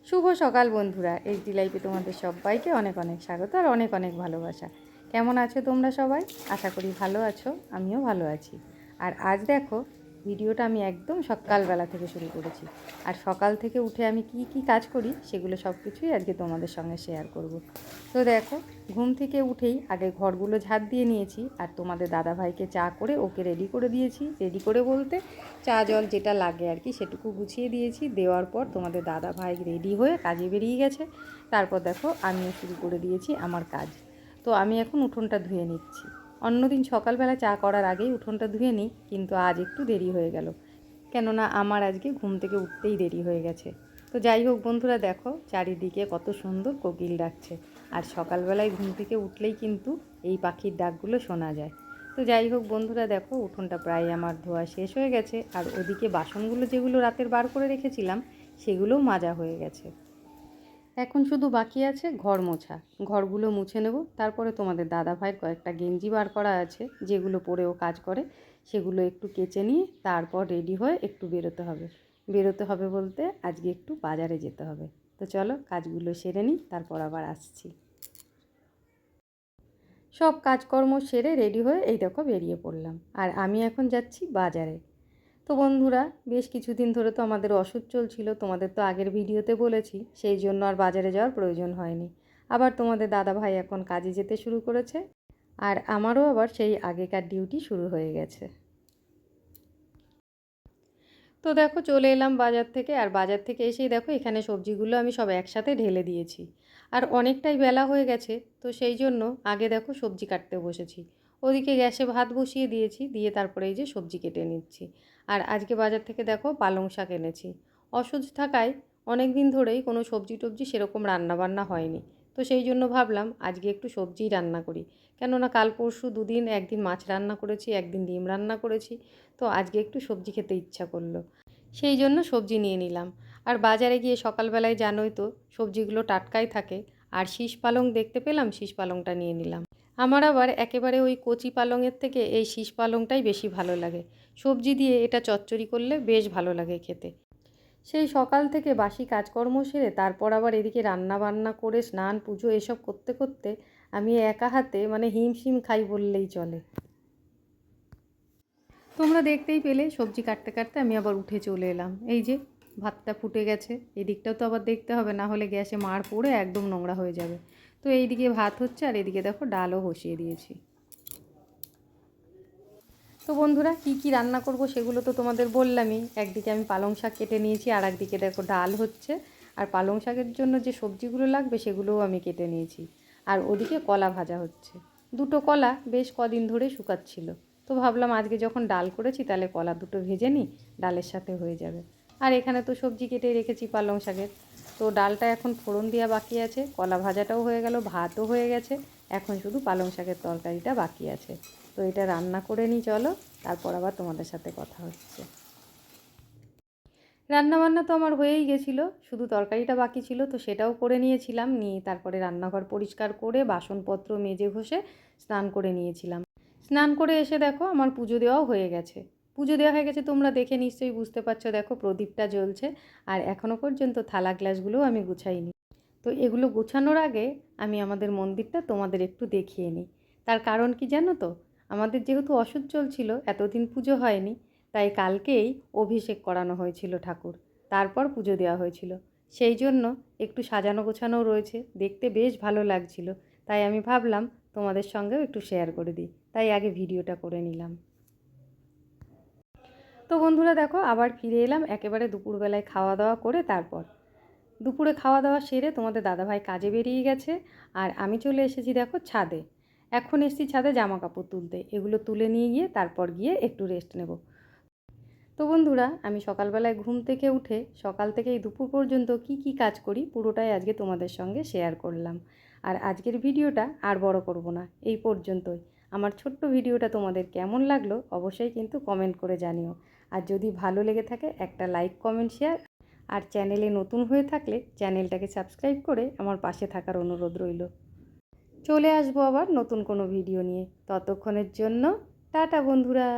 শুভ সকাল বন্ধুরা, এইচডি লাইফে তোমাদের সবাইকে অনেক অনেক স্বাগত আর অনেক অনেক ভালোবাসা। কেমন আছো তোমরা সবাই? আশা করি ভালো আছো, আমিও ভালো আছি। আর আজ দেখো, ভিডিওটা আমি একদম সকালবেলা থেকে শুরু করেছি। আর সকাল থেকে উঠে আমি কি কি কাজ করি সেগুলো সব কিছুই আজকে তোমাদের সঙ্গে শেয়ার করব। তো দেখো, ঘুম থেকে উঠেই আগে ঘরগুলো ঝাড় দিয়ে নিয়েছি আর তোমাদের দাদাভাইকে চা করে ওকে রেডি করে দিয়েছি। রেডি করে বলতে চা জল যেটা লাগে আর কি সেটুকু গুছিয়ে দিয়েছি। দেওয়ার পর তোমাদের দাদাভাই রেডি হয়ে কাজে বেরিয়ে গেছে। তারপর দেখো আমিও শুরু করে দিয়েছি আমার কাজ। তো আমি এখন উঠোনটা ধুয়ে নিচ্ছি। অন্যদিন সকালবেলা চা করার আগেই উঠোনটা ধুয়ে নিই, কিন্তু আজ একটু দেরি হয়ে গেল, কেননা আমার আজকে ঘুম থেকে উঠতেই দেরি হয়ে গেছে। তো যাই হোক বন্ধুরা, দেখো চারিদিকে কত সুন্দর কোকিল ডাকছে। আর সকালবেলায় ঘুম থেকে উঠলেই কিন্তু এই পাখির ডাকগুলো শোনা যায়। তো যাই হোক বন্ধুরা, দেখো উঠোনটা প্রায় আমার ধোয়া শেষ হয়ে গেছে। আর ওদিকে বাসনগুলো যেগুলো রাতের বার করে রেখেছিলাম সেগুলোও মাজা হয়ে গেছে। এখন শুধু বাকি আছে ঘর মোছা। ঘরগুলো মুছে নেব। তারপরে তোমাদের দাদাভাইয়ের কয়েকটা গেঞ্জি বার করা আছে, যেগুলো পরেও কাজ করে, সেগুলো একটু কেচে নিয়ে তারপর রেডি হয়ে একটু বেরোতে হবে। বেরোতে হবে বলতে আজকে একটু বাজারে যেতে হবে। তো চলো কাজগুলো সেরে নিই, তারপর আবার আসছি। সব কাজকর্ম সেরে রেডি হয়ে এই দেখো বেরিয়ে পড়লাম। আর আমি এখন যাচ্ছি বাজারে। তো বন্ধুরা, বেশ কিছুদিন ধরে তো আমাদের ওষুধ চলছিল, তোমাদের তো আগের ভিডিওতে বলেছি, সেই জন্য আর বাজারে যাওয়ার প্রয়োজন হয়নি। আবার তোমাদের দাদাভাই এখন কাজে যেতে শুরু করেছে, আর আমারও আবার সেই আগেকার ডিউটি শুরু হয়ে গেছে। তো দেখো চলে এলাম বাজার থেকে। আর বাজার থেকে এসেই দেখো এখানে সবজিগুলো আমি সব একসাথে ঢেলে দিয়েছি। আর অনেকটাই বেলা হয়ে গেছে, তো সেই জন্য আগে দেখো সবজি কাটতে বসেছি। ওদিকে গ্যাসে ভাত বসিয়ে দিয়েছি, দিয়ে তারপরে এই যে সবজি কেটে নিচ্ছি। আর আজকে বাজার থেকে দেখো পালং শাক এনেছি। অসুস্থ থাকায় অনেক দিন ধরেই কোনো সবজি টবজি সেরকম রান্নাবান্না হয়নি। তো সেই জন্য ভাবলাম আজকে একটু সবজিই রান্না করি। কেননা কাল পরশু দুদিন, একদিন মাছ রান্না করেছি, একদিন ডিম রান্না করেছি। তো আজকে একটু সবজি খেতে ইচ্ছা করলো, সেই জন্য সবজি নিয়ে নিলাম। আর বাজারে গিয়ে সকালবেলায় জানোই তো সবজিগুলো টাটকাই থাকে। আর শীষ পালং দেখতে পেলাম, শীষ পালংটা নিয়ে নিলাম। আমার আবার একেবারে ওই কচি পালংয়ের থেকে এই শীষ পালংটাই বেশি ভালো লাগে। সবজি দিয়ে এটা চচ্চড়ি করলে বেশ ভালো লাগে খেতে। সেই সকাল থেকে বাসি কাজকর্ম সেরে তারপর আবার এদিকে রান্না বান্না করে স্নান পুজো এসব করতে করতে আমি একা হাতে মানে হিমশিম খাই বললেই চলে। তোমরা দেখতেই পেলে সবজি কাটতে কাটতে আমি আবার উঠে চলে এলাম। এই যে ভাতটা ফুটে গেছে, এদিকটাও তো আবার দেখতে হবে, না হলে গ্যাসে মার পড়ে একদম নোংরা হয়ে যাবে। তো এইদিকে ভাত হচ্ছে আর এদিকে দেখো ডালও বসিয়ে দিয়েছি। তো বন্ধুরা, কি কি রান্না করব সেগুলো তো তোমাদের বললামই। একদিকে আমি পালং শাক কেটে নিয়েছি, আর একদিকে দেখো ডাল হচ্ছে। আর পালং শাকের জন্য যে সবজিগুলো লাগবে সেগুলোও আমি কেটে নিয়েছি। আর ওদিকে কলা ভাজা হচ্ছে। দুটো কলা বেশ কদিন ধরে শুকাচ্ছিল। তো ভাবলাম আজকে যখন ডাল করেছি তাহলে কলা দুটো ভেজে নিই, ডালের সাথে হয়ে যাবে। আর এখানে তো সবজি কেটে রেখেছি পালং শাকের। তো ডালটা এখন ফোড়ন দেওয়া বাকি আছে, কলা ভাজাটাও হয়ে গেল, ভাতও হয়ে গেছে। এখন শুধু পালং শাকের তরকারিটা বাকি আছে। তো এটা রান্না করে নিই চলো, তারপর আবার তোমাদের সাথে কথা হচ্ছে। রান্নাবান্না তো আমার হয়েই গেছিলো, শুধু তরকারিটা বাকি ছিল, তো সেটাও করে নিয়েছিলাম। নিয়ে তারপরে রান্নাঘর পরিষ্কার করে বাসনপত্র মেজে ঘষে স্নান করে নিয়েছিলাম। স্নান করে এসে দেখো আমার পুজো দেওয়াও হয়ে গেছে। পুজো দেওয়া হয়ে গেছে, তোমরা দেখে নিশ্চয়ই বুঝতে পারছো, দেখো প্রদীপটা জ্বলছে। আর এখনও পর্যন্ত থালা গ্লাসগুলোও আমি গুছাইনি। তো এগুলো গোছানোর আগে আমি আমাদের মন্দিরটা তোমাদের একটু দেখিয়ে নিই। তার কারণ কি জানো তো? আমাদের যেহেতু অসুখ চলছিল, এতদিন পুজো হয়নি, তাই কালকেই অভিষেক করানো হয়েছিল ঠাকুর, তারপর পুজো দেওয়া হয়েছিল। সেই জন্য একটু সাজানো গোছানোও রয়েছে, দেখতে বেশ ভালো লাগছিল। তাই আমি ভাবলাম তোমাদের সঙ্গেও একটু শেয়ার করে দিই, তাই আগে ভিডিওটা করে নিলাম। তো বন্ধুরা দেখো আবার ফিরে এলাম একেবারে দুপুরবেলায় খাওয়া দাওয়া করে। তারপর দুপুরে খাওয়া দাওয়া সেরে তোমাদের দাদাভাই কাজে বেরিয়ে গেছে। আর আমি চলে এসেছি দেখো ছাদে। এখন এসেছি ছাদে জামা কাপড় তুলতে, এগুলো তুলে নিয়ে গিয়ে তারপর গিয়ে একটু রেস্ট নেব। তো বন্ধুরা, আমি সকালবেলায় ঘুম থেকে উঠে সকাল থেকে এই দুপুর পর্যন্ত কি কি কাজ করি পুরোটাই আজকে তোমাদের সঙ্গে শেয়ার করলাম। আর আজকের ভিডিওটা আর বড় করব না, এই পর্যন্তই। আমার ছোট্ট ভিডিওটা তোমাদের কেমন লাগলো অবশ্যই কিন্তু কমেন্ট করে জানিও। আর যদি ভালো লেগে থাকে একটা লাইক কমেন্ট শেয়ার, আর চ্যানেলে নতুন হয়ে থাকলে চ্যানেলটাকে সাবস্ক্রাইব করে আমার পাশে থাকার অনুরোধ রইল। চলে আসবো আবার নতুন কোনো ভিডিও নিয়ে। ততক্ষণের জন্য টাটা বন্ধুরা।